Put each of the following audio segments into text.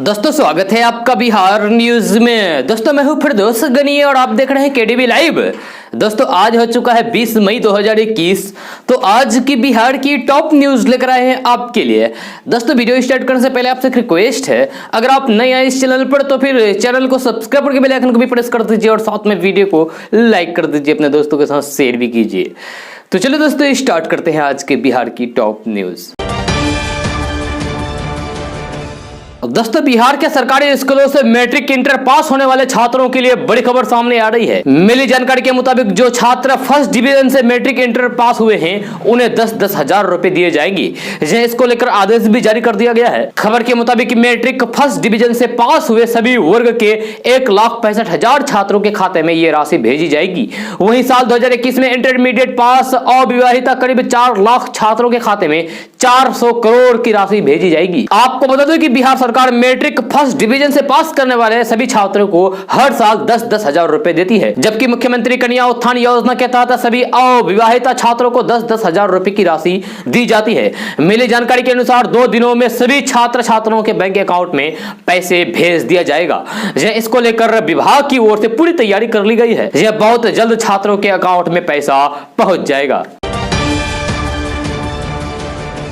दोस्तों स्वागत है आपका बिहार न्यूज में। दोस्तों मैं हूं फिरदौस गनी और आप देख रहे हैं केडीवी लाइव। दोस्तों आज हो चुका है 20 मई 2021। तो आज की बिहार की टॉप न्यूज लेकर आए हैं आपके लिए। दोस्तों वीडियो स्टार्ट करने से पहले आपसे एक रिक्वेस्ट है, अगर आप नए आए इस चैनल पर तो फिर चैनल को सब्सक्राइब करके बेल आइकन को भी प्रेस कर दीजिए और साथ में वीडियो को लाइक कर दीजिए, अपने दोस्तों के साथ शेयर भी कीजिए। तो चलो दोस्तों स्टार्ट करते हैं आज के बिहार की टॉप न्यूज। दोस्तों बिहार के सरकारी स्कूलों से मैट्रिक इंटर पास होने वाले छात्रों के लिए बड़ी खबर सामने आ रही है। मिली जानकारी के मुताबिक जो छात्र फर्स्ट डिवीजन से मैट्रिक इंटर पास हुए हैं उन्हें 10-10 हजार रुपए दिए जाएंगे। इसको लेकर आदेश भी जारी कर दिया गया है। खबर के मुताबिक मैट्रिक फर्स्ट डिवीजन से पास हुए सभी वर्ग के 1,65,000 छात्रों के खाते में ये राशि भेजी जाएगी। वहीं साल 2021 में इंटरमीडिएट पास अविवाहिता करीब 4 लाख छात्रों के खाते में 400 करोड़ की राशि भेजी जाएगी। आपको बता दें कि बिहार सरकार मैट्रिक फर्स्ट डिवीजन से पास करने वाले सभी छात्रों को हर साल 10-10 हजार रुपए देती है, जबकि मुख्यमंत्री कन्या उत्थान योजना के तहत सभी अविवाहिता छात्रों को 10-10 हजार रुपए की राशि दी जाती है। मिली जानकारी के अनुसार 2 दिनों में सभी छात्र छात्राओं के बैंक अकाउंट में पैसे भेज दिया जाएगा। इसको लेकर विभाग की ओर से पूरी तैयारी कर ली गई है। यह बहुत जल्द छात्रों के अकाउंट में पैसा पहुंच जाएगा।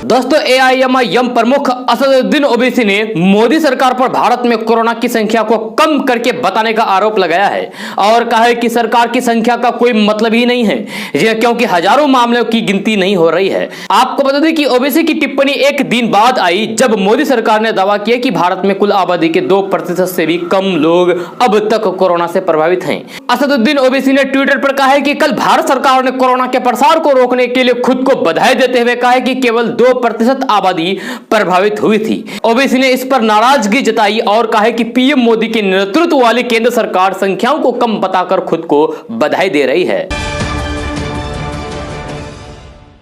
दोस्तों एआईएमआईएम प्रमुख असदुद्दीन ओवैसी ने मोदी सरकार पर भारत में कोरोना की संख्या को कम करके बताने का आरोप लगाया है और कहा है कि सरकार की संख्या का कोई मतलब ही नहीं है, क्योंकि हजारों मामलों की गिनती नहीं हो रही है। आपको बता दें कि ओवैसी की टिप्पणी एक दिन बाद आई जब मोदी सरकार ने दावा किया कि भारत में कुल आबादी के 2% से भी कम लोग अब तक कोरोना से प्रभावित हैं। असदुद्दीन ओवैसी ने ट्विटर पर कहा है कि कल भारत सरकार ने कोरोना के प्रसार को रोकने के लिए खुद को बधाई देते हुए कहा है कि केवल 2% आबादी प्रभावित हुई थी। ओवैसी ने इस पर नाराजगी जताई और कहा कि पीएम मोदी के नेतृत्व वाली केंद्र सरकार संख्याओं को कम बताकर खुद को बधाई दे रही है।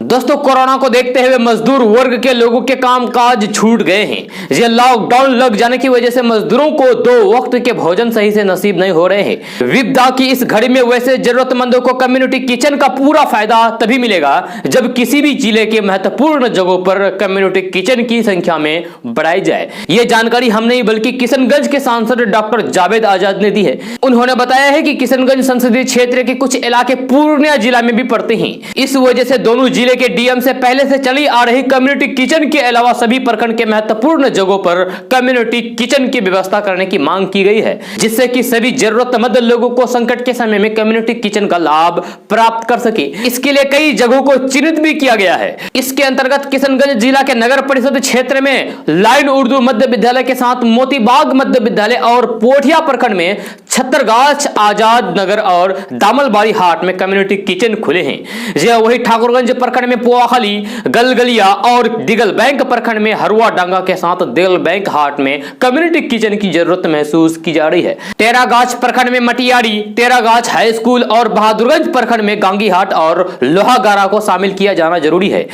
दोस्तों कोरोना को देखते हुए मजदूर वर्ग के लोगों के कामकाज छूट गए हैं। ये लॉकडाउन लग जाने की वजह से मजदूरों को 2 वक्त के भोजन सही से नसीब नहीं हो रहे हैं। विपदा की इस घड़ी में वैसे जरूरतमंदों को कम्युनिटी किचन का पूरा फायदा तभी मिलेगा जब किसी भी जिले के महत्वपूर्ण जगहों पर कम्युनिटी किचन की संख्या में बढ़ाई जाए। ये जानकारी हम नहीं बल्कि किशनगंज के सांसद डॉक्टर जावेद आजाद ने दी है। उन्होंने बताया है कि किशनगंज संसदीय क्षेत्र के कुछ इलाके पूर्णिया जिला में भी पड़ते हैं। इस वजह से दोनों जिले के डीएम से पहले से चली आ रही कम्युनिटी किचन के अलावा सभी प्रखंड के महत्वपूर्ण जगहों पर कम्युनिटी किचन की व्यवस्था करने की मांग की गई है, जिससे कि सभी जरूरतमंद लोगों को संकट के समय में कम्युनिटी किचन का लाभ प्राप्त कर सके। इसके लिए कई जगहों को चिन्हित भी किया गया है। इसके अंतर्गत किशनगंज जिला के नगर परिषद क्षेत्र में लाइन उर्दू मध्य विद्यालय के साथ मोतीबाग मध्य विद्यालय और पोठिया प्रखंड में छत्तरगाछ आजाद नगर और दामलबाड़ी हाट में कम्युनिटी किचन खुले हैं। वही ठाकुरगंज प्रखंड में पोआखली, गलगलिया और दिगल बैंक प्रखंड में हरुआ डांगा के साथ दिगल बैंक हाट में कम्युनिटी किचन की जरूरत महसूस की जा रही है। टेरागाछ प्रखंड में मटियारी, टेरागाछ हाई स्कूल और बहादुरगंज प्रखंड में गांगी हाट और लोहागारा को शामिल किया जाना जरूरी है।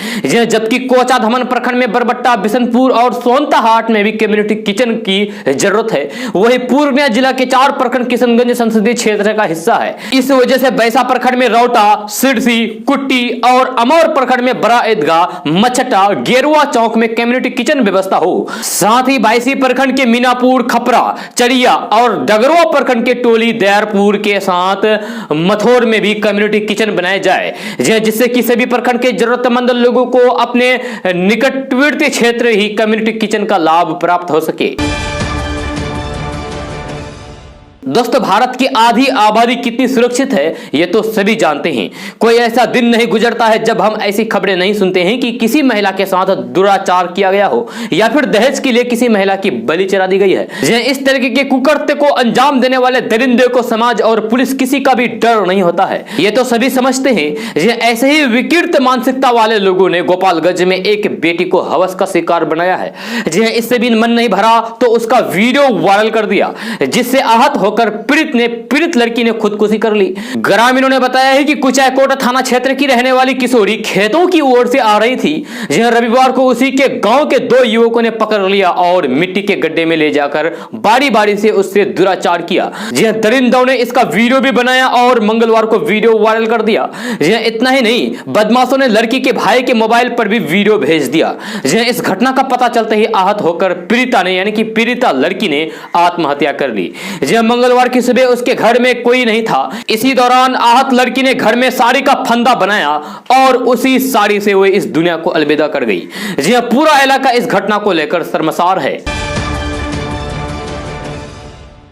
जबकि कोचा धमन प्रखंड में बरबट्टा, बिशनपुर और सोनता हाट में भी कम्युनिटी किचन की जरूरत है। वही पूर्णिया जिला के 4 प्रखंड किशनगंज संसदीय क्षेत्र का हिस्सा है। इस वजह से बैसा प्रखंड में रौटा, सिरसी, कुट्टी और अमौर प्रखंड में बड़ा ईदगाह, मछटा, गेरुआ चौक में कम्युनिटी किचन व्यवस्था हो। साथ ही बायसी प्रखंड के मीनापुर, खपरा, चरिया और डगरवा प्रखंड के टोली, दयारपुर के साथ मथोर में भी कम्युनिटी किचन बनाए जाए, जिससे कि सभी प्रखंड के जरूरतमंद लोगों को अपने निकटवर्ती क्षेत्र ही कम्युनिटी किचन का लाभ प्राप्त हो सके। दोस्तों भारत की आधी आबादी कितनी सुरक्षित है ये तो सभी जानते हैं। कोई ऐसा दिन नहीं गुजरता है जब हम ऐसी खबरें नहीं सुनते हैं कि किसी महिला के साथ दुराचार किया गया हो या फिर दहेज के लिए किसी महिला की बलि चढ़ा दी गई है। इस तरीके के कुकृत्य को अंजाम देने वाले दरिंदे को समाज और पुलिस किसी का भी डर नहीं होता है, ये तो सभी समझते हैं। ऐसे ही विकृत मानसिकता वाले लोगों ने गोपालगंज में एक बेटी को हवस का शिकार बनाया है। इससे भी मन नहीं भरा तो उसका वीडियो वायरल कर दिया, जिससे आहत होकर पीड़ित लड़की ने खुदकुशी कर ली। ग्रामीणों ने बताया है कि कुचायकोट थाना क्षेत्र की रहने वाली किशोरी खेतों की ओर से आ रही थी, जहां रविवार को उसी के गांव के 2 युवकों ने पकड़ लिया और मिट्टी के गड्ढे में ले जाकर बारी बारी से उससे दुराचार किया। जहां दरिंदों ने इसका वीडियो भी बनाया और मंगलवार को वीडियो वायरल कर दिया। जहां इतना ही नहीं, बदमाशों ने लड़की के भाई के मोबाइल पर भी वीडियो भेज दिया। जहां इस घटना का पता चलते ही आहत होकर पीड़िता ने यानी कि पीड़िता लड़की ने आत्महत्या कर ली। जहां मंगलवार की सुबह उसके घर में कोई नहीं था। इसी दौरान आहत लड़की ने घर में साड़ी का फंदा बनाया और उसी साड़ी से वो इस दुनिया को अलविदा कर गई। जी हां, पूरा इलाका इस घटना को लेकर शर्मसार है।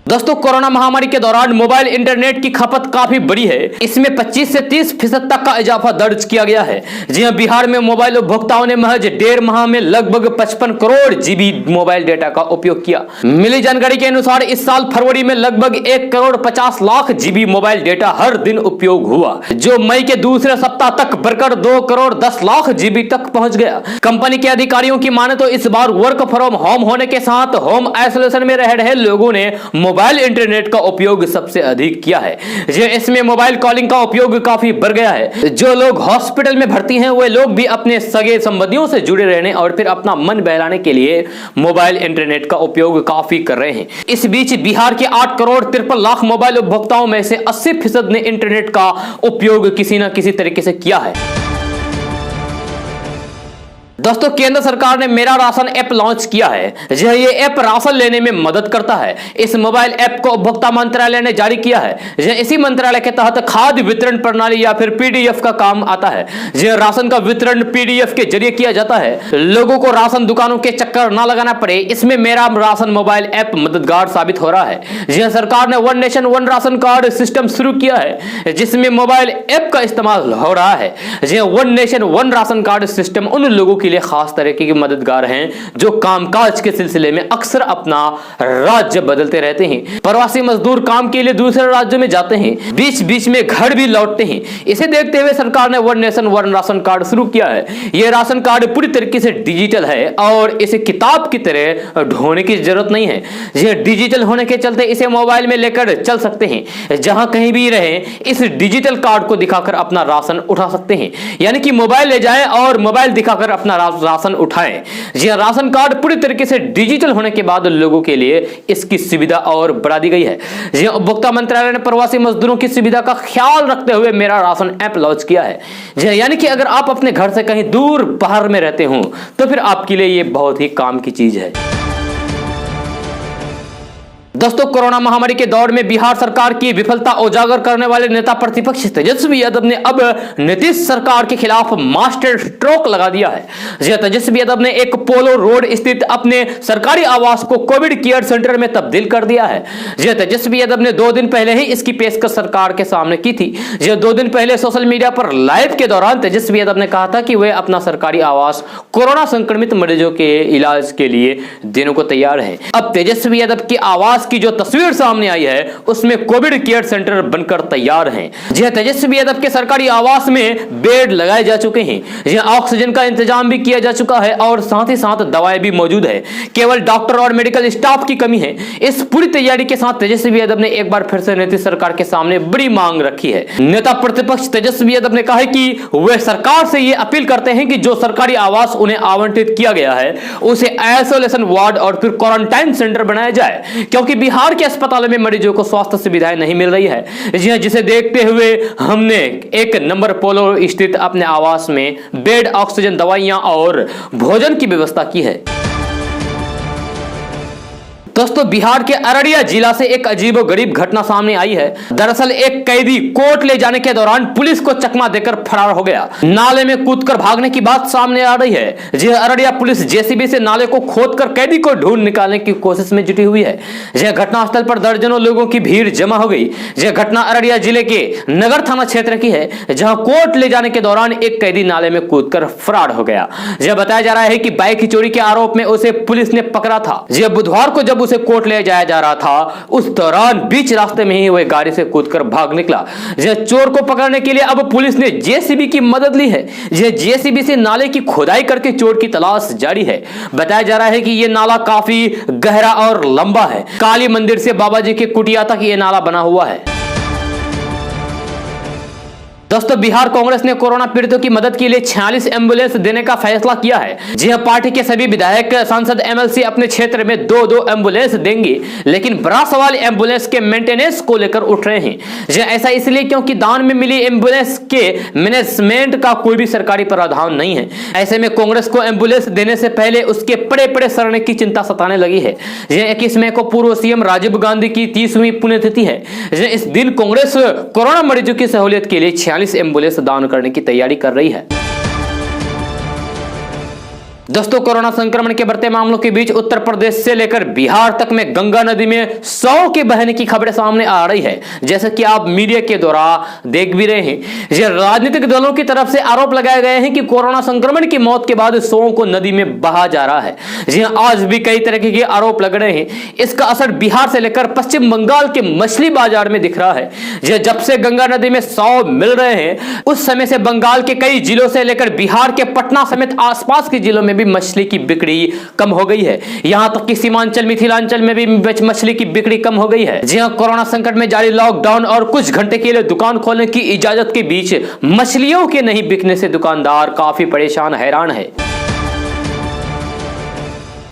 दोस्तों, कोरोना महामारी के दौरान मोबाइल इंटरनेट की खपत काफी बढ़ी है। इसमें 25 से 30% तक का इजाफा दर्ज किया गया है। जी हां, बिहार में मोबाइल उपभोक्ताओं ने महज 1.5 माह में लगभग 55 करोड़ जीबी मोबाइल डेटा का उपयोग किया। मिली जानकारी के अनुसार इस साल फरवरी में लगभग 1 crore 50 lakh GB mobile data हर दिन उपयोग हुआ, जो मई के दूसरे सप्ताह तक बढ़कर 2 करोड़ 10 लाख जीबी तक पहुंच गया। कंपनी के अधिकारियों की माने तो इस बार वर्क फ्रॉम होम होने के साथ होम आइसोलेशन में रह रहे लोगों ने मोबाइल इंटरनेट का उपयोग सबसे अधिक किया है। इसमें मोबाइल कॉलिंग का उपयोग काफी बढ़ गया है। जो लोग हॉस्पिटल में भर्ती हैं वे लोग भी अपने सगे संबंधियों से जुड़े रहने और फिर अपना मन बहलाने के लिए मोबाइल इंटरनेट का उपयोग काफी कर रहे हैं। इस बीच बिहार के 8 करोड़ 53 लाख मोबाइल उपभोक्ताओं में से 80% ने इंटरनेट का उपयोग किसी न किसी तरीके से किया है। दोस्तों, केंद्र सरकार ने मेरा राशन ऐप लॉन्च किया है। ये ऐप राशन लेने में मदद करता है। इस मोबाइल ऐप को उपभोक्ता मंत्रालय ने जारी किया है। इसी मंत्रालय के तहत खाद्य वितरण प्रणाली या फिर पीडीएफ का काम आता है। राशन का वितरण पीडीएफ के जरिए किया जाता है। लोगों को राशन दुकानों के चक्कर न लगाना पड़े, इसमें मेरा राशन मोबाइल ऐप मददगार साबित हो रहा है। सरकार ने one nation one ration card system शुरू किया है, जिसमें मोबाइल ऐप का इस्तेमाल हो रहा है। One nation one ration card system उन लोगों के लिए खास तरीके के मददगार हैं जो कामकाज के सिलसिले में अक्सर अपना राज्य बदलते रहते हैं। प्रवासी मजदूर काम के लिए दूसरे राज्यों में जाते हैं, बीच बीच में घर भी लौटते हैं। इसे देखते हुए सरकार ने one nation one ration card शुरू किया है। यह राशन कार्ड पूरी तरीके से डिजिटल है और इसे किताब की तरह ढोने की जरूरत नहीं है। यह डिजिटल होने के चलते इसे मोबाइल में लेकर चल सकते हैं। जहां कहीं भी रहे इस डिजिटल कार्ड को दिखाकर अपना राशन उठा सकते हैं, यानी कि मोबाइल ले जाएं और मोबाइल दिखाकर अपना राशन उठाएं। जी हां, राशन कार्ड पूरी तरीके से डिजिटल होने के बाद लोगों के लिए इसकी सुविधा और बढ़ा दी गई है। जी हां, उपभोक्ता मंत्रालय ने प्रवासी मजदूरों की सुविधा का ख्याल रखते हुए मेरा राशन ऐप लॉन्च किया है। जी हां, यानी कि अगर आप अपने घर से कहीं दूर बाहर में रहते हो तो फिर आपके लिए यह बहुत ही काम की चीज है। दोस्तों, कोरोना महामारी के दौर में बिहार सरकार की विफलता उजागर करने वाले नेता प्रतिपक्ष तेजस्वी यादव ने अब नीतीश सरकार के खिलाफ मास्टर स्ट्रोक लगा दिया है। तेजस्वी यादव ने एक पोलो रोड स्थित अपने सरकारी आवास को कोविड केयर सेंटर में तब्दील कर दिया है। तेजस्वी यादव ने 2 दिन पहले ही इसकी पेशकश सरकार के सामने की थी। 2 दिन पहले सोशल मीडिया पर लाइव के दौरान तेजस्वी यादव ने कहा था कि वे अपना सरकारी आवास कोरोना संक्रमित मरीजों के इलाज के लिए देने को तैयार है। अब तेजस्वी यादव की आवास की जो तस्वीर सामने आई है उसमें कोविड केयर सेंटर बनकर तैयार हैं। जी हां, तेजस्वी यादव के सरकारी आवास में बेड लगाए जा चुके हैं। जी हां, ऑक्सीजन का इंतजाम भी किया जा चुका है और साथ ही साथ दवाएं भी मौजूद है। केवल डॉक्टर और मेडिकल स्टाफ की कमी है। इस पूरी तैयारी के साथ तेजस्वी यादव ने एक बार फिर से नीतीश सरकार के सामने बड़ी मांग रखी है। नेता प्रतिपक्ष तेजस्वी यादव ने कहा है कि वे सरकार से यह अपील करते हैं कि जो सरकारी आवास उन्हें आवंटित किया गया है उसे आइसोलेशन वार्ड और फिर क्वारंटाइन सेंटर बनाया जाए, क्योंकि बिहार के अस्पतालों में मरीजों को स्वास्थ्य सुविधाएं नहीं मिल रही है। जी हां, जिसे देखते हुए हमने 1 नंबर पोलो स्थित अपने आवास में बेड, ऑक्सीजन, दवाइयां और भोजन की व्यवस्था की है। दोस्तों, बिहार के अररिया जिला से एक अजीबोगरीब घटना सामने आई है। दरअसल एक कैदी कोर्ट ले जाने के दौरान पुलिस को चकमा देकर फरार हो गया। नाले में कूदकर भागने की बात सामने आ रही है। जी अररिया पुलिस जेसीबी से नाले को खोदकर कैदी को ढूंढ निकालने की कोशिश में जुटी हुई है। यह घटनास्थल पर दर्जनों लोगों की भीड़ जमा हो गई। यह घटना अररिया जिले के नगर थाना क्षेत्र की है, जहां कोर्ट ले जाने के दौरान एक कैदी नाले में कूदकर फरार हो गया। यह बताया जा रहा है कि बाइक की चोरी के आरोप में उसे पुलिस ने पकड़ा था। यह बुधवार को जब उसे कोर्ट ले जाया जा रहा था, उस दौरान बीच रास्ते में ही वह गाड़ी से कूदकर भाग निकला। चोर को पकड़ने के लिए अब पुलिस ने जेसीबी की मदद ली है। जेसीबी से नाले की खुदाई करके चोर की तलाश जारी है। बताया जा रहा है कि यह नाला काफी गहरा और लंबा है। काली मंदिर से बाबा जी की कुटिया तक यह नाला बना हुआ है। दोस्तों, बिहार कांग्रेस ने कोरोना पीड़ितों की मदद के लिए 46 एम्बुलेंस देने का फैसला किया है। जी हां, पार्टी के सभी विधायक, सांसद, एमएलसी अपने क्षेत्र में 2-2 एम्बुलेंस देंगे, लेकिन बड़ा सवाल एम्बुलेंस के मेंटेनेंस को लेकर उठ रहे हैं। जी, ऐसा इसलिए क्योंकि दान में मिली एम्बुलेंस के मैनेजमेंट का कोई भी सरकारी प्रावधान नहीं है। ऐसे में कांग्रेस को एम्बुलेंस देने से पहले उसके पड़े सड़ने की चिंता सताने लगी है। 21 मई को पूर्व सीएम राजीव गांधी की 30वीं पुण्यतिथि है। इस दिन कांग्रेस कोरोना मरीजों की सहूलियत के लिए 46 एम्बुलेंस दान करने की तैयारी कर रही है। दोस्तों, कोरोना संक्रमण के बढ़ते मामलों के बीच उत्तर प्रदेश से लेकर बिहार तक में गंगा नदी में 100 के बहने की खबरें सामने आ रही है। जैसे कि आप मीडिया के द्वारा देख भी रहे हैं। ये राजनीतिक दलों की तरफ से आरोप लगाए गए हैं कि कोरोना संक्रमण की मौत के बाद 100 को नदी में बहा जा रहा है। जी हां, आज भी कई तरह के आरोप लग रहे हैं। इसका असर बिहार से लेकर पश्चिम बंगाल के मछली बाजार में दिख रहा है। जब से गंगा नदी में 100 मिल रहे हैं, उस समय से बंगाल के कई जिलों से लेकर बिहार के पटना समेत आसपास के जिलों में भी मछली की बिक्री कम हो गई है। यहां तक कि सीमांचल, मिथिलांचल में भी मछली की बिक्री कम हो गई है। जी हां, कोरोना संकट में जारी लॉकडाउन और कुछ घंटे के लिए दुकान खोलने की इजाजत के बीच मछलियों के नहीं बिकने से दुकानदार काफी परेशान, हैरान है।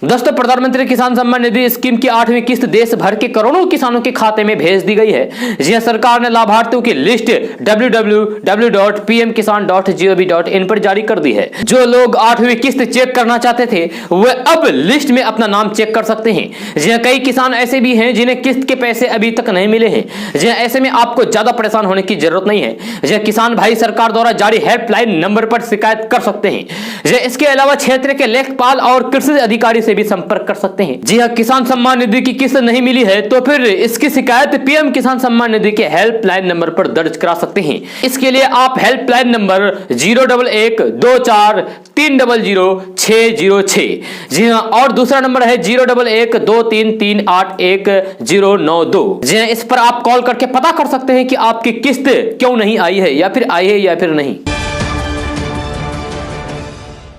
दोस्तों, प्रधानमंत्री किसान सम्मान निधि स्कीम की 8वीं किस्त देश भर के करोड़ों किसानों के खाते में भेज दी गई है। जी हां, सरकार ने लाभार्थियों की लिस्ट www.pmkisan.gov.in पर जारी कर दी है। जो लोग 8वीं किस्त चेक करना चाहते थे, वे अब लिस्ट में अपना नाम चेक कर सकते हैं। जी हां, कई किसान ऐसे भी हैं जिन्हें किस्त के पैसे अभी तक नहीं मिले हैं। जी हां, ऐसे में आपको ज्यादा परेशान होने की जरूरत नहीं है। जी हां, किसान भाई सरकार द्वारा जारी हेल्पलाइन नंबर पर शिकायत कर सकते हैं। जी हां, इसके अलावा क्षेत्र के लेखपाल और कृषि अधिकारी से भी संपर्क कर सकते हैं। जी हां, किसान सम्मान निधि की किस्त नहीं मिली है तो फिर इसकी शिकायत पीएम किसान सम्मान निधि के हेल्पलाइन नंबर पर दर्ज करा सकते हैं। इसके लिए आप हेल्पलाइन नंबर 011-24-300-606। जी हां, और दूसरा नंबर है 011-23381092। जी हां, इस पर आप कॉल करके पता कर सकते हैं कि आपकी किस्त क्यों नहीं आई है, या फिर आई है या फिर नहीं।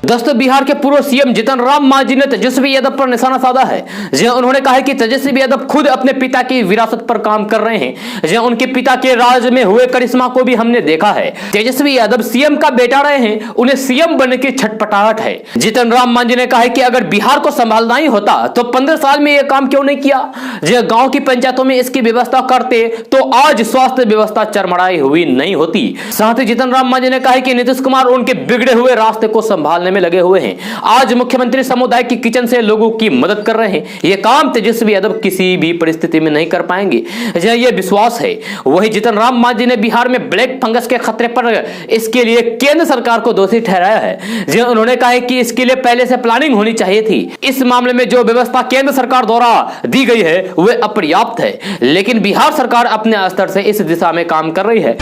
दोस्तों, बिहार के पूर्व सीएम जीतन राम मांझी ने तेजस्वी यादव पर निशाना साधा है। जी उन्होंने कहा है कि तेजस्वी यादव खुद अपने पिता की विरासत पर काम कर रहे हैं। जी उनके पिता के राज में हुए करिश्मा को भी हमने देखा है। तेजस्वी यादव सीएम का बेटा रहे हैं, उन्हें सीएम बनने की छटपटाहट है। जीतन राम मांझी ने कहा है कि अगर बिहार को संभालना ही होता तो 15 साल में यह काम क्यों नहीं किया। जी गांव की पंचायतों में इसकी व्यवस्था करते तो आज स्वास्थ्य व्यवस्था चरमराई हुई नहीं होती। साथ ही जीतन राम मांझी ने कहा है कि नीतीश कुमार उनके बिगड़े हुए रास्ते को संभालने में लगे हुए हैं। आज मुख्यमंत्री समुदाय की किचन से लोगों की मदद कर रहे हैं। यह काम तेजस्वी यादव किसी भी परिस्थिति में नहीं कर पाएंगे, यह विश्वास है। वही जीतन राम मांझी ने बिहार में ब्लैक फंगस के खतरे पर इसके लिए केंद्र सरकार को दोषी ठहराया है। उन्होंने कहा है कि इसके लिए पहले से प्लानिंग होनी चाहिए थी। इस मामले में जो व्यवस्था केंद्र सरकार द्वारा दी गई है वह अपर्याप्त है, लेकिन बिहार सरकार अपने स्तर से इस दिशा में काम कर रही है।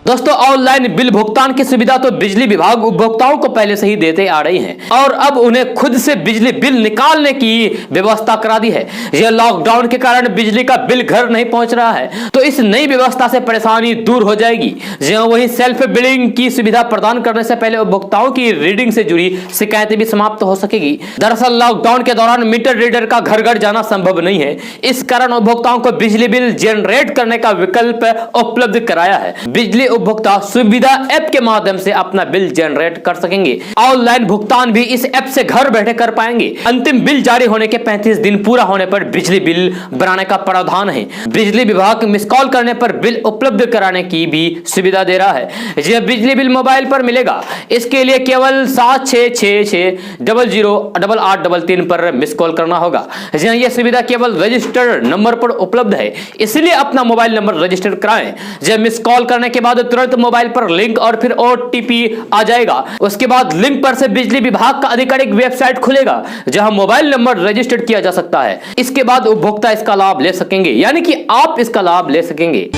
दोस्तों, ऑनलाइन बिल भुगतान की सुविधा तो बिजली विभाग उपभोक्ताओं को पहले से ही देते आ रही है और अब उन्हें खुद से बिजली बिल निकालने की व्यवस्था करा दी है। यह लॉकडाउन के कारण बिजली का बिल घर नहीं पहुंच रहा है, तो इस नई व्यवस्था से परेशानी दूर हो जाएगी। वहीं सेल्फ बिलिंग की सुविधा प्रदान करने से पहले उपभोक्ताओं की रीडिंग से जुड़ी शिकायतें भी समाप्त हो सकेगी। दरअसल लॉकडाउन के दौरान मीटर रीडर का घर घर जाना संभव नहीं है, इस कारण उपभोक्ताओं को बिजली बिल जनरेट करने का विकल्प उपलब्ध कराया है। बिजली उपभोक्ता सुविधा ऐप के माध्यम से अपना बिल जनरेट कर सकेंगे। ऑनलाइन भुगतान भी इस ऐप से घर बैठे कर पाएंगे। अंतिम बिल जारी होने के 35 दिन पूरा होने पर बिजली बिल बनाने का प्रावधान है। बिजली विभाग मिस कॉल करने पर बिल उपलब्ध कराने की भी सुविधा दे रहा है। यह बिजली बिल मोबाइल पर मिलेगा। इसके लिए केवल 7666008833 पर मिस कॉल करना होगा। यह सुविधा केवल रजिस्टर्ड नंबर पर उपलब्ध है, इसलिए अपना मोबाइल नंबर रजिस्टर कराएं। जब मिस कॉल करने के बाद तुरंत मोबाइल पर लिंक और फिर ओटीपी आ जाएगा। उसके बाद लिंक पर से बिजली विभाग का आधिकारिक वेबसाइट खुलेगा जहां मोबाइल नंबर रजिस्टर्ड किया जा सकता है। इसके बाद उपभोक्ता इसका लाभ ले सकेंगे, यानी कि आप इसका लाभ ले सकेंगे।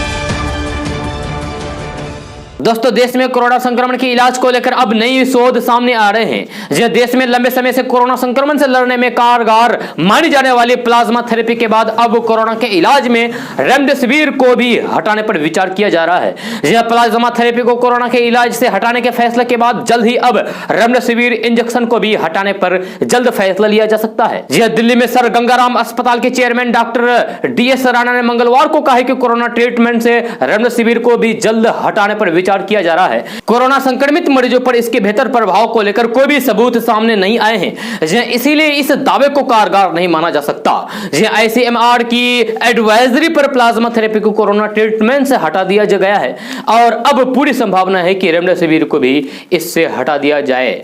दोस्तों देश में कोरोना संक्रमण के इलाज को लेकर अब नई शोध सामने आ रहे हैं। जो देश में लंबे समय से कोरोना संक्रमण से लड़ने में कारगर मानी जाने वाली प्लाज्मा थेरेपी के बाद अब कोरोना के इलाज में रेमडेसिविर को भी हटाने पर विचार किया जा रहा है। यह प्लाज्मा थेरेपी को कोरोना के इलाज से हटाने के फैसले के बाद जल्द ही अब रेमडेसिविर इंजेक्शन को भी हटाने पर जल्द फैसला लिया जा सकता है। यह दिल्ली में सर गंगाराम अस्पताल के चेयरमैन डॉक्टर DS राणा ने मंगलवार को कहा कि कोरोना ट्रीटमेंट से रेमडेसिविर को भी जल्द हटाने पर विचार किया जा रहा है। कोरोना संक्रमित मरीजों पर इसके बेहतर प्रभाव को लेकर कोई भी सबूत सामने नहीं आए हैं, इसीलिए इस दावे को कारगर नहीं माना जा सकता। ICMR की एडवाइजरी पर प्लाज्मा थेरेपी को कोरोना ट्रीटमेंट से हटा दिया गया है और अब पूरी संभावना है कि रेमडेसिविर को भी इससे हटा दिया जाए।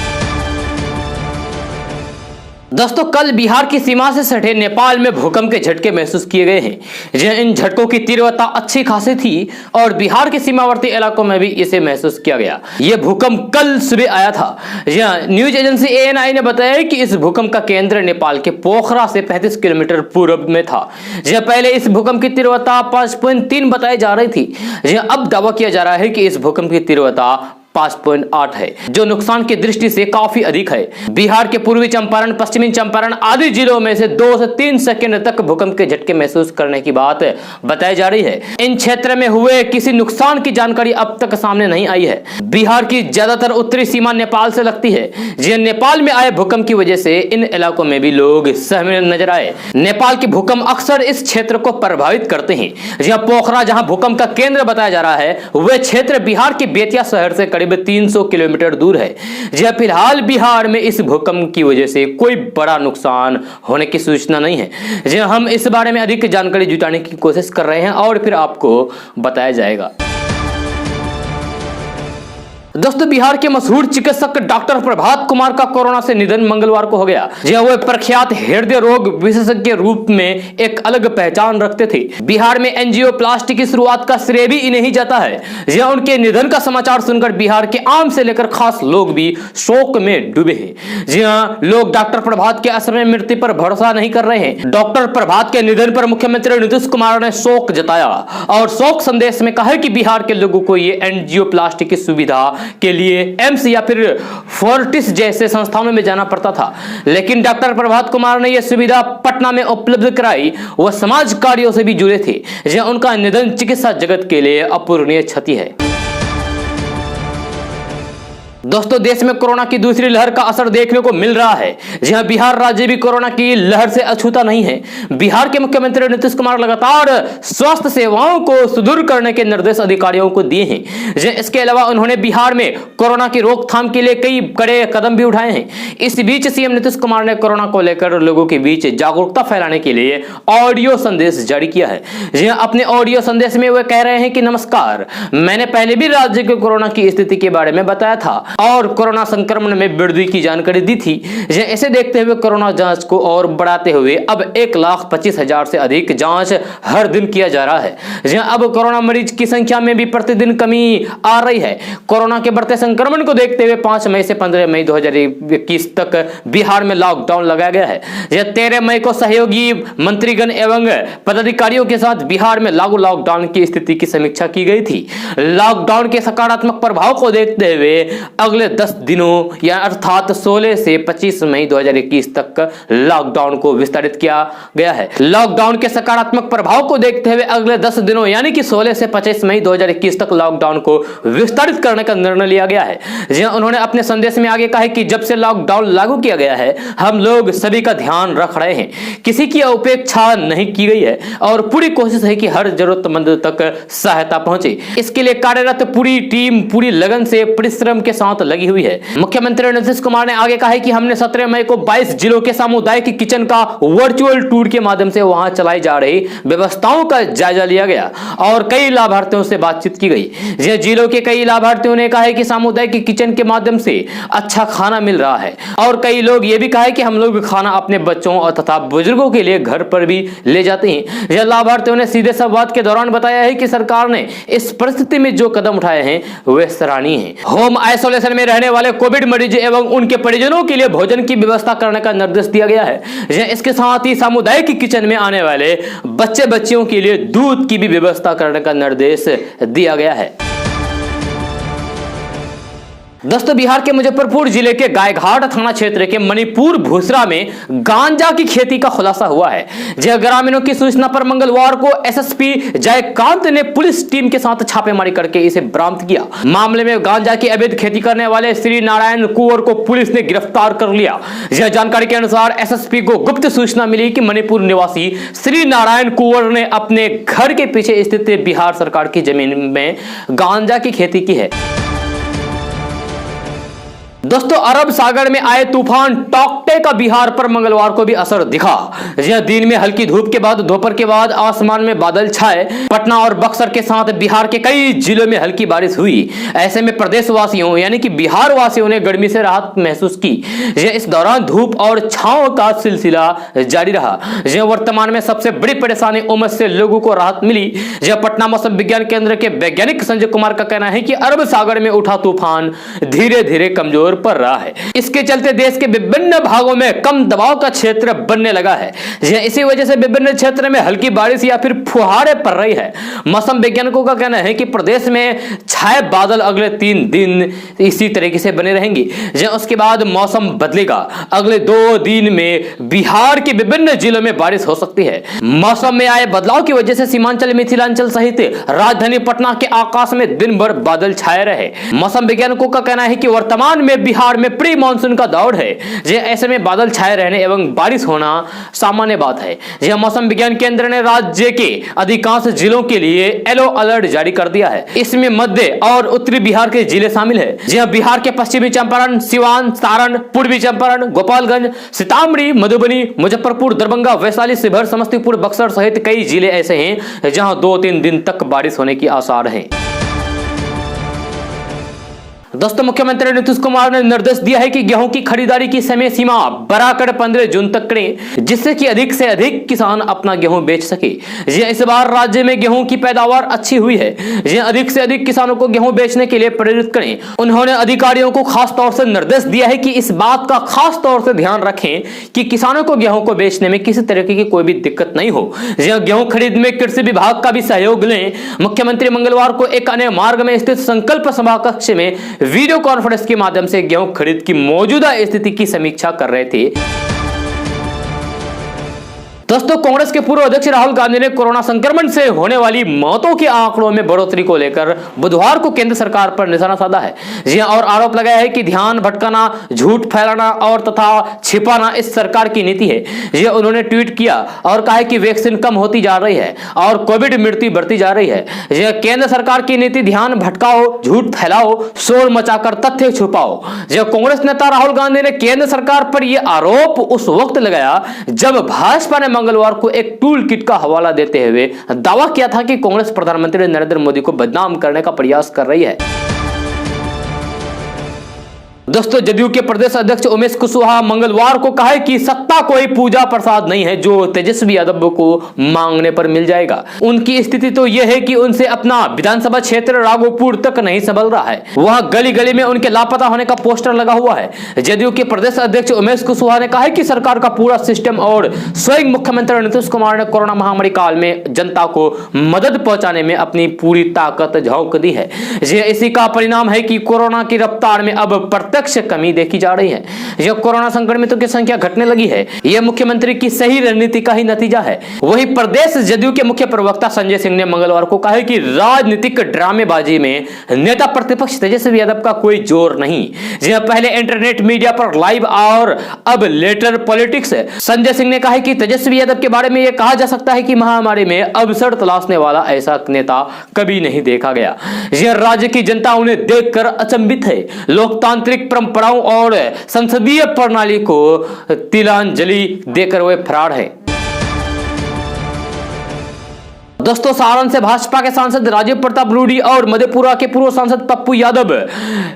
दोस्तों कल बिहार की सीमा से सटे नेपाल में भूकंप के झटके महसूस किए गए हैं। इन झटकों की तीव्रता अच्छी खासी थी और बिहार के सीमावर्ती इलाकों में भी इसे महसूस किया गया। यह भूकंप कल सुबह आया था। न्यूज एजेंसी ANI ने बताया कि इस भूकंप का केंद्र नेपाल के पोखरा से 35 किलोमीटर पूर्व में था। पहले इस भूकंप की तीव्रता 5.3 बताई जा रही थी। अब दावा किया जा रहा है कि इस भूकंप की तीव्रता 5.8 है, जो नुकसान की दृष्टि से काफी अधिक है। बिहार के पूर्वी चंपारण, पश्चिमी चंपारण आदि जिलों में से 2 से 3 सेकंड तक भूकंप के झटके महसूस करने की बात बताई जा रही है। इन क्षेत्र में हुए किसी नुकसान की जानकारी अब तक सामने नहीं आई है। बिहार की ज्यादातर उत्तरी सीमा नेपाल से लगती है। नेपाल में आए भूकंप की वजह से इन इलाकों में भी लोग सहमे नजर आए। नेपाल के भूकंप अक्सर इस क्षेत्र को प्रभावित करते हैं। पोखरा जहां भूकंप का केंद्र बताया जा रहा है, वह क्षेत्र बिहार के बेतिया शहर से करीब 300 किलोमीटर दूर है। फिलहाल बिहार में इस भूकंप की वजह से कोई बड़ा नुकसान होने की सूचना नहीं है। हम इस बारे में अधिक जानकारी जुटाने की कोशिश कर रहे हैं और फिर आपको बताया जाएगा। दोस्तों बिहार के मशहूर चिकित्सक डॉक्टर प्रभात कुमार का कोरोना से निधन मंगलवार को हो गया। वह प्रख्यात हृदय रोग विशेषज्ञ के रूप में एक अलग पहचान रखते थे। बिहार में एंजियोप्लास्टी की शुरुआत का श्रेय भी इन्हें ही जाता है। उनके निधन का समाचार सुनकर बिहार के आम से लेकर खास लोग भी शोक में डूबे हैं। लोग डॉक्टर प्रभात के असमय मृत्यु पर भरोसा नहीं कर रहे हैं। डॉक्टर प्रभात के निधन पर मुख्यमंत्री नीतीश कुमार ने शोक जताया और शोक संदेश में कहा कि बिहार के लोगों को ये एंजियोप्लास्टी की सुविधा के लिए एम्स या फिर फोर्टिस जैसे संस्थाओं में जाना पड़ता था, लेकिन डॉक्टर प्रभात कुमार ने यह सुविधा पटना में उपलब्ध कराई। वह समाज कार्यों से भी जुड़े थे। उनका निधन चिकित्सा जगत के लिए अपूरणीय क्षति है। दोस्तों देश में कोरोना की दूसरी लहर का असर देखने को मिल रहा है। बिहार राज्य भी कोरोना की लहर से अछूता नहीं है। बिहार के मुख्यमंत्री नीतीश कुमार लगातार स्वास्थ्य सेवाओं को सुदृढ़ करने के निर्देश अधिकारियों को दिए हैं। इसके अलावा उन्होंने बिहार में कोरोना की रोकथाम के लिए कई कड़े कदम भी उठाए हैं। इस बीच सीएम नीतीश कुमार ने कोरोना को लेकर लोगों के बीच जागरूकता फैलाने के लिए ऑडियो संदेश जारी किया है। अपने ऑडियो संदेश में वे कह रहे हैं कि नमस्कार, मैंने पहले भी राज्य के कोरोना की स्थिति के बारे में बताया था और कोरोना संक्रमण में वृद्धि की जानकारी दी थी। इसे देखते हुए कोरोना जांच को और बढ़ाते हुए अब 1,25,000 से अधिक जांच हर दिन किया जा रहा है। अब कोरोना मरीज की संख्या में भी प्रतिदिन कमी आ रही है। कोरोना के बढ़ते संक्रमण को देखते हुए 5 मई से 15 मई 2021 तक बिहार में लॉकडाउन लगाया गया है। 13 मई को सहयोगी मंत्रीगण एवं पदाधिकारियों के साथ बिहार में लागू लॉकडाउन की स्थिति की समीक्षा की गई थी। लॉकडाउन के सकारात्मक प्रभाव को देखते हुए अगले 10 दिनों या अर्थात 16 से 25 मई 2021 तक लॉकडाउन को विस्तारित किया गया है। लॉकडाउन के सकारात्मक प्रभाव को देखते हुए अगले 10 दिनों यानी कि 16 से 25 मई 2021 तक लॉकडाउन को विस्तारित करने का निर्णय लिया गया है। उन्होंने अपने संदेश में आगे कहा है कि जब से लॉकडाउन लागू किया गया है, हम लोग सभी का ध्यान रख रहे हैं, किसी की उपेक्षा नहीं की गई है और पूरी कोशिश है कि हर जरूरतमंद तक सहायता पहुंचे। इसके लिए कार्यरत पूरी टीम पूरी लगन से परिश्रम के साथ लगी हुई है। मुख्यमंत्री नीतीश कुमार ने आगे कहा है कि हमने 17 मई को 22 जिलों के सामुदायिक किचन का वर्चुअल टूर के माध्यम से वहां चलाई जा रही व्यवस्थाओं का जायजा लिया गया और कई लाभार्थियों से बातचीत की गई। जिलों के कई लाभार्थियों ने कहा है कि सामुदायिक किचन के माध्यम से अच्छा खाना मिल रहा है और कई लोग ये भी कहा है कि हम लोग खाना अपने बच्चों और तथा बुजुर्गों के लिए घर पर भी ले जाते हैं। लाभार्थियों ने सीधे संवाद के दौरान बताया है कि सरकार ने इस परिस्थिति में जो कदम उठाए हैं वे सराहनीय हैं। होम आइसोलेशन में रहने वाले कोविड मरीज एवं उनके परिजनों के लिए भोजन की व्यवस्था करने का निर्देश दिया गया है। इसके साथ ही सामुदायिक किचन में आने वाले बच्चे बच्चियों के लिए दूध की भी व्यवस्था करने का निर्देश दिया गया है। दोस्तों बिहार के मुजफ्फरपुर जिले के गायघाट थाना क्षेत्र के मणिपुर भूसरा में गांजा की खेती का खुलासा हुआ है। जहां ग्रामीणों की सूचना पर मंगलवार को एसएसपी जयकांत ने पुलिस टीम के साथ छापेमारी करके इसे बरामद किया। मामले में गांजा की अवैध खेती करने वाले श्री नारायण कुंवर को पुलिस ने गिरफ्तार कर लिया। यह जानकारी के अनुसार एसएसपी को गुप्त सूचना मिली कि मणिपुर निवासी श्री नारायण कुंवर ने अपने घर के पीछे स्थित बिहार सरकार की जमीन में गांजा की खेती की है। दोस्तों अरब सागर में आए तूफान टॉक्टे का बिहार पर मंगलवार को भी असर दिखा। यह दिन में हल्की धूप के बाद दोपहर के बाद आसमान में बादल छाए। पटना और बक्सर के साथ बिहार के कई जिलों में हल्की बारिश हुई। ऐसे में प्रदेशवासियों यानी कि बिहार वासियों ने गर्मी से राहत महसूस की। इस दौरान धूप और छांव का सिलसिला जारी रहा। यह वर्तमान में सबसे बड़ी परेशानी उमस से लोगों को राहत मिली। यह पटना मौसम विज्ञान केंद्र के वैज्ञानिक संजय कुमार का कहना है कि अरब सागर में उठा तूफान धीरे धीरे कमजोर पड़ रहा है। इसके चलते देश के विभिन्न भागों में कम दबाव का क्षेत्र बनने लगा है। इसी वजह से विभिन्न क्षेत्र में हल्की बारिश या फिर फुहारे पड़ रही है। मौसम वैज्ञानिकों का कहना है कि प्रदेश में छाए बादल अगले 3 दिन इसी तरीके से बने रहेंगे। उसके बाद मौसम बदलेगा। अगले 2 दिन में बिहार के विभिन्न जिलों में बारिश हो सकती है। मौसम में आए बदलाव की वजह से सीमांचल मिथिलांचल सहित राजधानी पटना के आकाश में दिन भर बादल छाए रहे। मौसम वैज्ञानिकों का कहना है कि वर्तमान में बिहार में प्री मानसून का दौर है। ऐसे में बादल छाए रहने एवं बारिश होना सामान्य बात है। यह मौसम विज्ञान केंद्र ने राज्य के अधिकांश जिलों के लिए येलो अलर्ट जारी कर दिया है। इसमें मध्य और उत्तरी बिहार के जिले शामिल है। यह बिहार के पश्चिमी चंपारण, सिवान, सारण, पूर्वी चंपारण, गोपालगंज, सीतामढ़ी, मधुबनी, मुजफ्फरपुर, दरभंगा, वैशाली, शिवहर, समस्तीपुर, बक्सर सहित कई जिले ऐसे हैं जहां 2-3 दिन तक बारिश होने की आसार है। दोस्तों मुख्यमंत्री नीतीश कुमार ने निर्देश दिया है कि गेहूं की खरीदारी की समय सीमा बढ़ाकर 15 जून तक करें, जिससे कि अधिक से अधिक किसान अपना गेहूं बेच सके। इस बार राज्य में गेहूं की पैदावार अच्छी हुई है। अधिक से अधिक किसानों को गेहूं बेचने के लिए प्रेरित करें। उन्होंने अधिकारियों को खास तौर से निर्देश दिया है कि इस बात का खास तौर से ध्यान रखें कि किसानों को गेहूं को बेचने में किसी तरह की कोई भी दिक्कत नहीं हो। गेहूं खरीद में कृषि विभाग का भी सहयोग लें। मुख्यमंत्री मंगलवार को एक अन्य मार्ग में स्थित संकल्प सभा कक्ष में वीडियो कॉन्फ्रेंस के माध्यम से गेहूं खरीद की मौजूदा स्थिति की समीक्षा कर रहे थे। दोस्तों कांग्रेस के पूर्व अध्यक्ष राहुल गांधी ने कोरोना संक्रमण से होने वाली मौतों के आंकड़ों में बढ़ोतरी को लेकर बुधवार को केंद्र सरकार पर निशाना साधा है। और आरोप लगाया है कि ध्यान भटकाना, झूठ फैलाना और तथा छिपाना इस सरकार की नीति है। उन्होंने ट्वीट किया और कहा कि वैक्सीन कम होती जा रही है और कोविड मृत्यु बढ़ती जा रही है। केंद्र सरकार की नीति ध्यान भटकाओ, झूठ फैलाओ, शोर मचाकर तथ्य छुपाओ। कांग्रेस नेता राहुल गांधी ने केंद्र सरकार पर यह आरोप उस वक्त लगाया जब भाजपा ने मंगलवार को एक टूल किट का हवाला देते हुए दावा किया था कि कांग्रेस प्रधानमंत्री नरेंद्र मोदी को बदनाम करने का प्रयास कर रही है। दोस्तों जदयू के प्रदेश अध्यक्ष उमेश कुशवाहा मंगलवार को कहा कि सत्ता कोई पूजा प्रसाद नहीं है जो तेजस्वी यादव को मांगने पर मिल जाएगा। उनकी स्थिति तो यह है कि उनसे अपना विधानसभा क्षेत्र राघोपुर तक नहीं संभल रहा है। वहां गली गली में उनके लापता होने का पोस्टर लगा हुआ है। जदयू के प्रदेश अध्यक्ष उमेश कुशवाहा ने कहा कि सरकार का पूरा सिस्टम और स्वयं मुख्यमंत्री नीतीश कुमार ने कोरोना महामारी काल में जनता को मदद पहुंचाने में अपनी पूरी ताकत झोंक दी है। इसी का परिणाम है कि कोरोना की रफ्तार में अब प्रत्यक्ष कमी देखी जा रही है। यह कोरोना संक्रमितों की संख्या घटने लगी है। यह मुख्यमंत्री की सही रणनीति का ही नतीजा है। वहीं प्रदेश जदयू के मुख्य प्रवक्ता संजय सिंह ने मंगलवार को कहा कि राजनीतिक ड्रामेबाजी में नेता प्रतिपक्ष तेजस्वी यादव का कोई जोर नहीं। यह पहले इंटरनेट मीडिया पर लाइव और अब लेटर पॉलिटिक्स है। संजय सिंह ने कहा कि तेजस्वी यादव के बारे में यह कहा जा सकता है कि महामारी में अवसर तलाशने वाला ऐसा नेता कभी नहीं देखा गया। यह राज्य की जनता उन्हें देखकर अचंभित है। लोकतांत्रिक परंपराओं और संसदीय प्रणाली को तिलांजलि देकर वे फरार है। दोस्तों सारण से भाजपा के सांसद राजीव प्रताप रूडी और मधेपुरा के पूर्व सांसद पप्पू यादव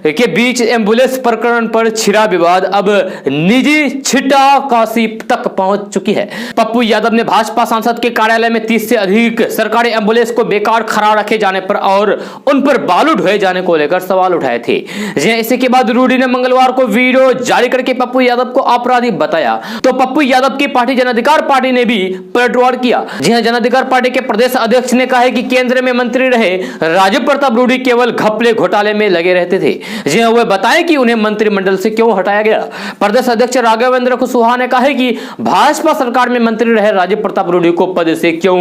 के बीच एम्बुलेंस प्रकरण पर छिड़ा विवाद अब निजी छिटाकाशी तक पहुंच चुकी है। पप्पू यादव ने भाजपा सांसद के कार्यालय में 30 से अधिक सरकारी एम्बुलेंस को बेकार खड़ा रखे जाने पर और उन पर बालू ढोए जाने को लेकर सवाल उठाए थे। इसी के बाद रूडी ने मंगलवार को वीडियो जारी करके पप्पू यादव को अपराधी बताया। तो पप्पू यादव की पार्टी जन अधिकार पार्टी ने भी पलटवार किया। जन अधिकार पार्टी के प्रदेश अध्यक्ष ने कहा है कि केंद्र में मंत्री रहे राजीव प्रताप रूडी केवल घपले घोटाले में लगे रहते थे। जी हाँ, वे बताएं कि उन्हें मंत्रिमंडल से क्यों हटाया गया। प्रदेश अध्यक्ष राघवेंद्र कुशवाहा ने कहा है कि भाजपा सरकार में मंत्री रहे राजीव प्रताप रूडी को पद से क्यों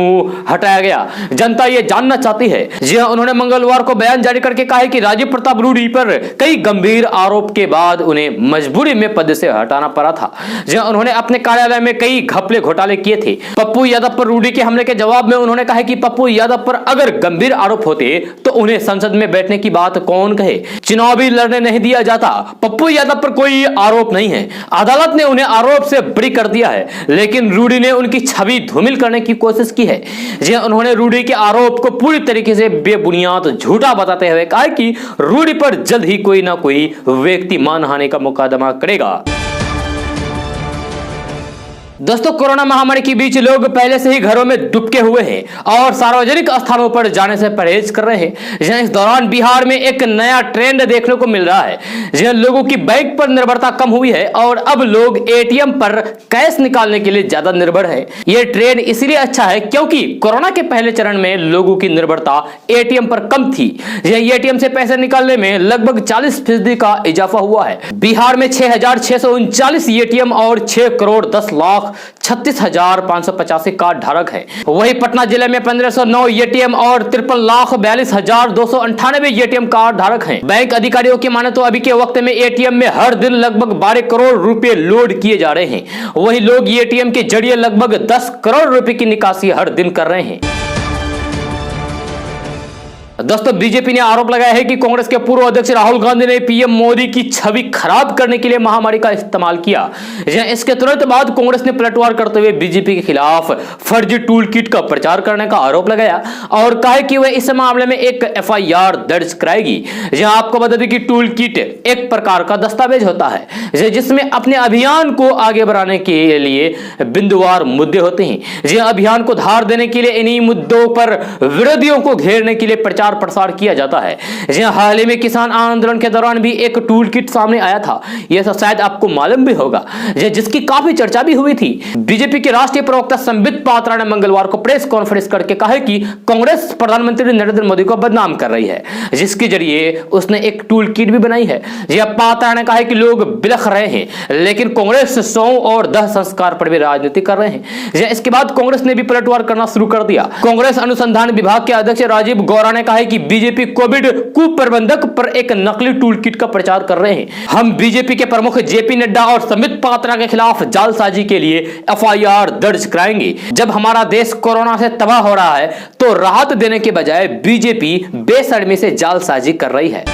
हटाया गया, जनता ये जानना चाहती है। जी हाँ, उन्होंने मंगलवार को बयान जारी करके कहा है कि राजीव प्रताप रूडी पर कई गंभीर आरोप के बाद उन्हें मजबूरी में पद से हटाना पड़ा था। जी हाँ, उन्होंने अपने कार्यालय में कई घपले घोटाले किए थे। पप्पू यादव पर रूडी के हमले के जवाब में उन्होंने कहा कि पप्पू यादव पर अगर गंभीर आरोप होते तो उन्हें संसद में बैठने की बात कौन कहे, चुनाव भी लड़ने नहीं दिया जाता। पप्पू यादव पर कोई आरोप नहीं है, अदालत ने उन्हें आरोप से बरी कर दिया है, लेकिन रूडी ने उनकी छवि धूमिल करने की कोशिश की है। जी उन्होंने रूडी के आरोप को पूरी तरीके से बेबुनियाद झूठा बताते हुए कहा कि रूडी पर जल्द ही कोई ना कोई व्यक्ति मानहानि का मुकदमा करेगा। दोस्तों, कोरोना महामारी के बीच लोग पहले से ही घरों में दुबके हुए हैं और सार्वजनिक स्थानों पर जाने से परहेज कर रहे हैं। इस दौरान बिहार में एक नया ट्रेंड देखने को मिल रहा है, जहां लोगों की बैंक पर निर्भरता कम हुई है और अब लोग एटीएम पर कैश निकालने के लिए ज्यादा निर्भर है। यह ट्रेंड इसलिए अच्छा है क्योंकि कोरोना के पहले चरण में लोगों की निर्भरता एटीएम पर कम थी। एटीएम से पैसे निकालने में लगभग 40% का इजाफा हुआ है। बिहार में 6,639 एटीएम और 6,36,585 कार्ड धारक है। वहीं पटना जिले में 1,509 एटीएम और 53,42,298 एटीएम कार्ड धारक हैं। बैंक अधिकारियों की माने तो अभी के वक्त में एटीएम में हर दिन लगभग 12 करोड़ रुपए लोड किए जा रहे हैं। वहीं लोग एटीएम के जरिए लगभग 10 करोड़ रुपए की निकासी हर दिन कर रहे हैं। दोस्तों, बीजेपी ने आरोप लगाया है कि कांग्रेस के पूर्व अध्यक्ष राहुल गांधी ने पीएम मोदी की छवि खराब करने के लिए महामारी का इस्तेमाल किया। इसके तुरंत बाद कांग्रेस ने पलटवार करते हुए बीजेपी के खिलाफ फर्जी टूल किट का प्रचार करने का आरोप लगाया और कहा कि वह इस मामले में एक एफआईआर दर्ज कराएगी। जहां आपको बता दें कि टूल किट एक प्रकार का दस्तावेज होता है जिसमें अपने अभियान को आगे बढ़ाने के लिए बिंदुवार मुद्दे होते हैं। यह अभियान को धार देने के लिए इन्हीं मुद्दों पर विरोधियों को घेरने के लिए प्रचार प्रसार किया जाता है। हाल ही में किसान आंदोलन के दौरान भी एक टूल किट सामने आया था, यह सब शायद आपको मालूम भी होगा, जिसकी काफी चर्चा भी हुई थी। बीजेपी के राष्ट्रीय प्रवक्ता संबित पात्रा ने मंगलवार को प्रेस कॉन्फ्रेंस करके कहा कि कांग्रेस प्रधानमंत्री नरेंद्र मोदी को बदनाम कर रही है, जिसके जरिए उसने एक टूल किट भी बनाई है। पात्रा ने कहा कि लोग बिलख रहे हैं, लेकिन कांग्रेस सौ और दह संस्कार पर भी राजनीति कर रहे हैं। इसके बाद कांग्रेस ने भी पलटवार करना शुरू कर दिया। कांग्रेस अनुसंधान विभाग के अध्यक्ष राजीव गौरा ने कहा है कि बीजेपी कोविड कुप्रबंधक पर एक नकली टूल किट का प्रचार कर रहे हैं। हम बीजेपी के प्रमुख जेपी नड्डा और संबित पात्रा के खिलाफ जालसाजी के लिए एफआईआर दर्ज कराएंगे। जब हमारा देश कोरोना से तबाह हो रहा है तो राहत देने के बजाय बीजेपी बेशर्मी से जालसाजी कर रही है।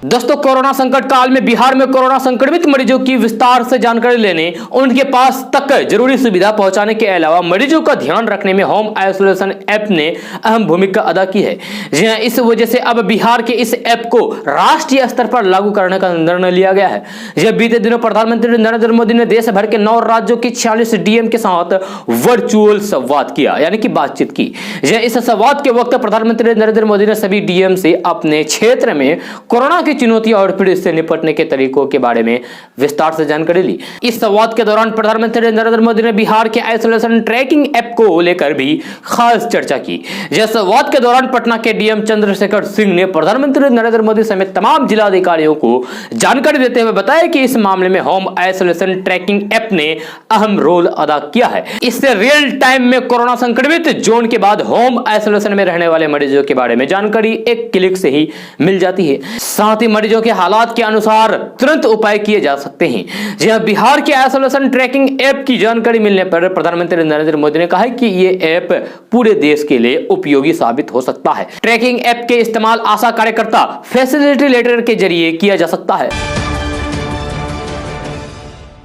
दोस्तों, कोरोना संकट काल में बिहार में कोरोना संक्रमित मरीजों की विस्तार से जानकारी लेने, उनके पास तक जरूरी सुविधा पहुंचाने के अलावा मरीजों का ध्यान रखने में होम आइसोलेशन ऐप ने अहम भूमिका अदा की है। जी हां, इस वजह से अब बिहार के इस ऐप को राष्ट्रीय स्तर पर लागू करने का निर्णय लिया गया है। यह बीते दिनों प्रधानमंत्री नरेंद्र मोदी ने देश भर के 9 राज्यों के 46 डीएम के साथ वर्चुअल संवाद किया, यानी कि बातचीत की। इस संवाद के वक्त प्रधानमंत्री नरेंद्र मोदी ने सभी डीएम से अपने क्षेत्र में कोरोना की चुनौतियों और फिर इससे निपटने के तरीकों के बारे में विस्तार से जानकारी ली। इस संवाद के दौरान प्रधानमंत्री नरेंद्र मोदी ने बिहार के आइसोलेशन ट्रैकिंग ऐप को लेकर भी खास चर्चा की। यह संवाद के दौरान पटना के डीएम चंद्रशेखर सिंह ने प्रधानमंत्री नरेंद्र मोदी समेत तमाम जिलाधिकारियों को जानकारी देते हुए बताया कि इस मामले में होम आइसोलेशन ट्रैकिंग ऐप ने अहम रोल अदा किया है। इससे रियल टाइम में कोरोना संक्रमित जोन के बाद होम आइसोलेशन में रहने वाले मरीजों के बारे में जानकारी एक क्लिक से ही मिल जाती है। साथ ही मरीजों के हालात के अनुसार तुरंत उपाय किए जा सकते हैं। जहां बिहार के आइसोलेशन ट्रैकिंग ऐप की जानकारी मिलने पर प्रधानमंत्री नरेंद्र मोदी ने कहा कि ये ऐप पूरे देश के लिए उपयोगी साबित हो सकता है। ट्रैकिंग ऐप के इस्तेमाल आशा कार्यकर्ता फैसिलिटी लेटर के जरिए किया जा सकता है।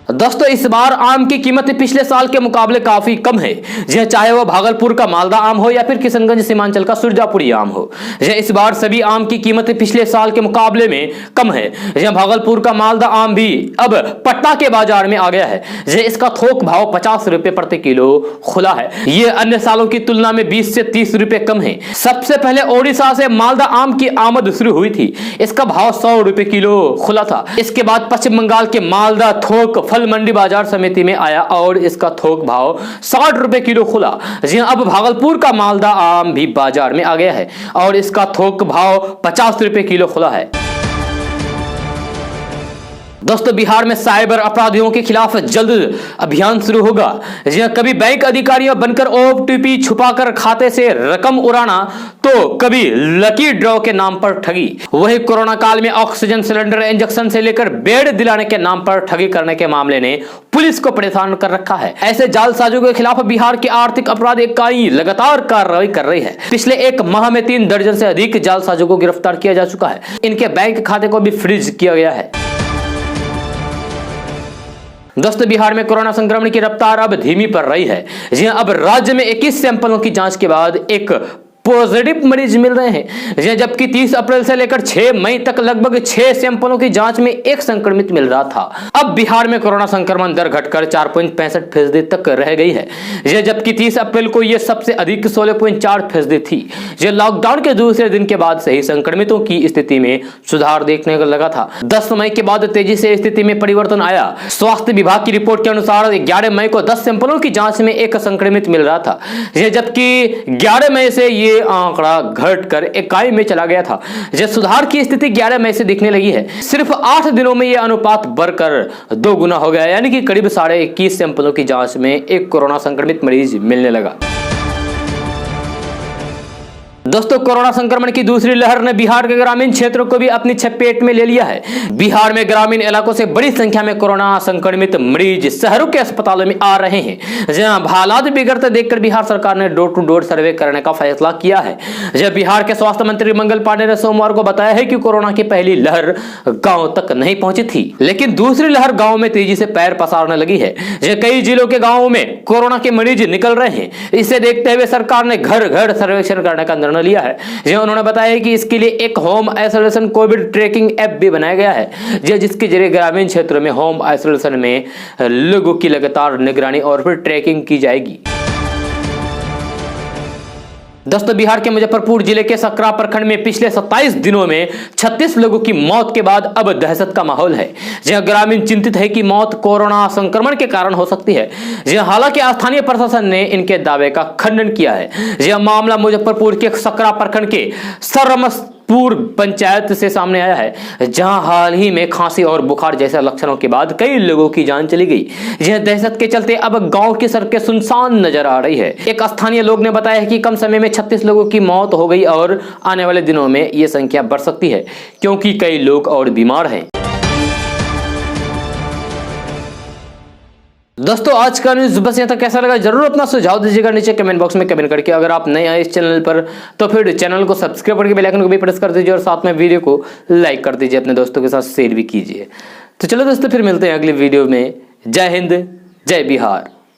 दोस्तों, इस बार आम की कीमत पिछले साल के मुकाबले काफी कम है। चाहे वह भागलपुर का मालदा आम हो या फिर किशनगंज सीमांचल का सुरजापुरी आम हो, इस बार सभी आम की कीमत पिछले साल के मुकाबले में कम है। भागलपुर का मालदा आम भी अब पटना के बाजार में आ गया है। इसका थोक भाव 50 रुपए प्रति किलो खुला है। ये अन्य सालों की तुलना में 20 से 30 रुपए कम है। सबसे पहले ओडिशा से मालदा आम की आमद शुरू हुई थी। इसका भाव 100 रुपए किलो खुला था। इसके बाद पश्चिम बंगाल के मालदा थोक फल मंडी बाजार समिति में आया और इसका थोक भाव 60 रुपए किलो खुला। जी अब भागलपुर का मालदा आम भी बाजार में आ गया है और इसका थोक भाव 50 रुपए किलो खुला है। दोस्तों बिहार में साइबर अपराधियों के खिलाफ जल्द अभियान शुरू होगा। जी कभी बैंक अधिकारियों बनकर ओटीपी छुपाकर खाते से रकम उड़ाना तो कभी लकी ड्रॉ के नाम पर ठगी। वही कोरोना काल में ऑक्सीजन सिलेंडर इंजेक्शन से लेकर बेड दिलाने के नाम पर ठगी करने के मामले ने पुलिस को परेशान कर रखा है। ऐसे जालसाजों के खिलाफ बिहार की आर्थिक अपराध इकाई लगातार कार्रवाई कर रही है। पिछले एक माह में 3 दर्जन से अधिक जालसाजों को गिरफ्तार किया जा चुका है। इनके बैंक खाते को भी फ्रीज किया गया है। दोस्तों बिहार में कोरोना संक्रमण की रफ्तार अब धीमी पड़ रही है। जी अब राज्य में 21 सैंपलों की जांच के बाद एक पॉजिटिव मरीज मिल रहे हैं, जबकि 30 अप्रैल से लेकर 6 मई तक लगभग 6 सैंपलों की जांच में एक संक्रमित मिल रहा था। अब बिहार में कोरोना संक्रमण दर घटकर 4.65% तक रह गई है, जबकि 30 अप्रैल को यह सबसे अधिक 16.4% थी। लॉकडाउन के दूसरे दिन के बाद से ही संक्रमितों की स्थिति में सुधार देखने को लगा था। 10 मई के बाद तेजी से स्थिति में परिवर्तन आया। स्वास्थ्य विभाग की रिपोर्ट के अनुसार 11 मई को 10 सैंपलों की जांच में एक संक्रमित मिल रहा था, जबकि 11 मई से ये आंकड़ा घटकर 21 में चला गया था। जब सुधार की स्थिति 11 मई से दिखने लगी है। सिर्फ 8 दिनों में यह अनुपात बढ़कर 2 गुना हो गया, यानी कि करीब 21.5 सैंपलों की जांच में एक कोरोना संक्रमित मरीज मिलने लगा। दोस्तों कोरोना संक्रमण की दूसरी लहर ने बिहार के ग्रामीण क्षेत्रों को भी अपनी चपेट में ले लिया है। बिहार में ग्रामीण इलाकों से बड़ी संख्या में कोरोना संक्रमित मरीज शहरों के अस्पतालों में आ रहे हैं। जहां हालात बिगड़ते देखकर बिहार सरकार ने डोर टू डोर सर्वे करने का फैसला किया है। जब बिहार के स्वास्थ्य मंत्री मंगल पांडे ने सोमवार को बताया है कि कोरोना की पहली लहर गाँव तक नहीं पहुंची थी, लेकिन दूसरी लहर गाँव में तेजी से पैर पसारने लगी है। कई जिलों के गाँवों में कोरोना के मरीज निकल रहे हैं। इसे देखते हुए सरकार ने घर घर सर्वेक्षण करने का निर्णय लिया है। उन्होंने बताया कि इसके लिए एक home isolation Covid tracking app भी बनाया गया है, जिसके जरिए ग्रामीण क्षेत्रों में होम आइसोलेशन में लोगों की लगातार निगरानी और फिर ट्रैकिंग की जाएगी। दोस्तों बिहार के मुजफ्फरपुर जिले के सकरा प्रखंड में पिछले 27 दिनों में 36 लोगों की मौत के बाद अब दहशत का माहौल है। जहां ग्रामीण चिंतित है कि मौत कोरोना संक्रमण के कारण हो सकती है। हालांकि स्थानीय प्रशासन ने इनके दावे का खंडन किया है। यह मामला मुजफ्फरपुर के सकरा प्रखंड के सरमस्तपुर पंचायत से सामने आया है, जहां हाल ही में खांसी और बुखार जैसे लक्षणों के बाद कई लोगों की जान चली गई। यह दहशत के चलते अब गांव की सड़कें सुनसान नजर आ रही है। एक स्थानीय लोग ने बताया कि कम समय में 36 लोगों की मौत हो गई और आने वाले दिनों में यह संख्या बढ़ सकती है, क्योंकि कई लोग और बीमार हैं। दोस्तों आज का न्यूज़ बस यहाँ तक। कैसा लगा जरूर अपना सुझाव दीजिएगा नीचे कमेंट बॉक्स में कमेंट करके। अगर आप नए आए इस चैनल पर तो फिर चैनल को सब्सक्राइब करके बेल आइकन को भी प्रेस कर दीजिए और साथ में वीडियो को लाइक कर दीजिए, अपने दोस्तों के साथ शेयर भी कीजिए। तो चलो दोस्तों फिर मिलते हैं अगले वीडियो में। जय हिंद, जय बिहार।